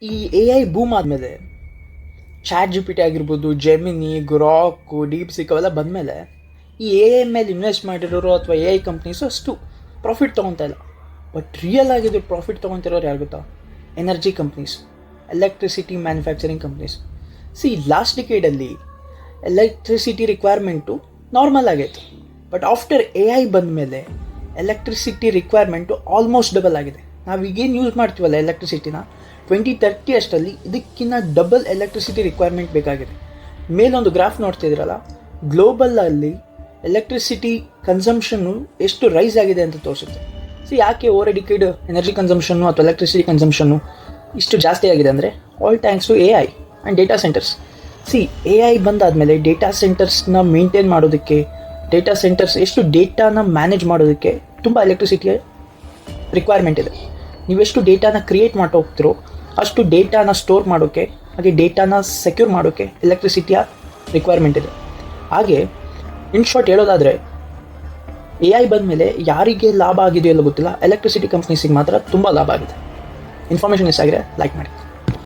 ಈ AI boom ಆದಮೇಲೆ chat G P T ಆಗಿರ್ಬೋದು, ಜೆಮಿನಿ, ಗ್ರಾಕು, ಡೀಪ್ಸಿಕ್ ಅವೆಲ್ಲ ಬಂದಮೇಲೆ ಈ AI ಮೇಲೆ ಇನ್ವೆಸ್ಟ್ ಮಾಡಿರೋರು ಅಥವಾ AI ಕಂಪ್ನೀಸು ಅಷ್ಟು ಪ್ರಾಫಿಟ್ ತೊಗೊತಾ ಇಲ್ಲ. ಬಟ್ ರಿಯಲ್ ಆಗಿದ್ದು ಪ್ರಾಫಿಟ್ ತೊಗೊತಿರೋರು ಯಾರು ಗೊತ್ತಾ? Energy companies, electricity manufacturing companies. Last ಡಿಕೇಡಲ್ಲಿ ಎಲೆಕ್ಟ್ರಿಸಿಟಿ ರಿಕ್ವೈರ್ಮೆಂಟು ನಾರ್ಮಲ್ ಆಗೈತೆ. ಬಟ್ ಆಫ್ಟರ್ AI ಬಂದಮೇಲೆ ಎಲೆಕ್ಟ್ರಿಸಿಟಿ ರಿಕ್ವೈರ್ಮೆಂಟು ಆಲ್ಮೋಸ್ಟ್ ಡಬಲ್ ಆಗಿದೆ. ನಾವು ಈಗೇನು ಯೂಸ್ ಮಾಡ್ತೀವಲ್ಲ ಎಲೆಕ್ಟ್ರಿಸಿಟಿನ, 2030 ಅಷ್ಟರಲ್ಲಿ ಇದಕ್ಕಿಂತ ಡಬಲ್ ಎಲೆಕ್ಟ್ರಿಸಿಟಿ ರಿಕ್ವೈರ್ಮೆಂಟ್ ಬೇಕಾಗಿದೆ. ಮೇಲೊಂದು ಗ್ರಾಫ್ ನೋಡ್ತಿದ್ದೀರಲ್ಲ, ಗ್ಲೋಬಲಲ್ಲಿ ಎಲೆಕ್ಟ್ರಿಸಿಟಿ ಕನ್ಸಂಪ್ಷನ್ನು ಎಷ್ಟು ರೈಸ್ ಆಗಿದೆ ಅಂತ ತೋರಿಸುತ್ತೆ. ಯಾಕೆ ಓವರ್ ಡಿಕೇಡ್ ಎನರ್ಜಿ ಕನ್ಸಂಪ್ಷನ್ನು ಅಥವಾ ಎಲೆಕ್ಟ್ರಿಸಿಟಿ ಕನ್ಸಂಪ್ಷನ್ನು ಇಷ್ಟು ಜಾಸ್ತಿ ಆಗಿದೆ ಅಂದರೆ all thanks to AI and data centres. AI ಬಂದಾದಮೇಲೆ ಡೇಟಾ ಸೆಂಟರ್ಸ್ನ ಮೇಂಟೈನ್ ಮಾಡೋದಕ್ಕೆ, ಡೇಟಾ ಸೆಂಟರ್ಸ್ ಎಷ್ಟು ಡೇಟಾನ ಮ್ಯಾನೇಜ್ ಮಾಡೋದಕ್ಕೆ ತುಂಬ ಎಲೆಕ್ಟ್ರಿಸಿಟಿಯ ರಿಕ್ವೈರ್ಮೆಂಟ್ ಇದೆ. ನೀವೆಷ್ಟು ಡೇಟಾನ ಕ್ರಿಯೇಟ್ ಮಾಡ್ತಾ ಹೋಗ್ತಿರೋ ಅಷ್ಟು ಡೇಟಾನ ಸ್ಟೋರ್ ಮಾಡೋಕ್ಕೆ, ಹಾಗೆ ಡೇಟಾನ ಸೆಕ್ಯೂರ್ ಮಾಡೋಕ್ಕೆ ಎಲೆಕ್ಟ್ರಿಸಿಟಿಯ ರಿಕ್ವೈರ್ಮೆಂಟ್ ಇದೆ. ಹಾಗೆ ಇನ್ ಶಾರ್ಟ್ ಹೇಳೋದಾದರೆ AI ಬಂದಮೇಲೆ ಯಾರಿಗೆ ಲಾಭ ಆಗಿದೆಯೋ ಎಲ್ಲ ಗೊತ್ತಿಲ್ಲ, ಎಲೆಕ್ಟ್ರಿಸಿಟಿ ಕಂಪ್ನೀಸಿಗೆ ಮಾತ್ರ ತುಂಬ ಲಾಭ ಆಗಿದೆ. ಇನ್ಫಾರ್ಮೇಷನ್ ಇಷ್ಟ ಆಗಿದ್ರೆ ಲೈಕ್ ಮಾಡಿ.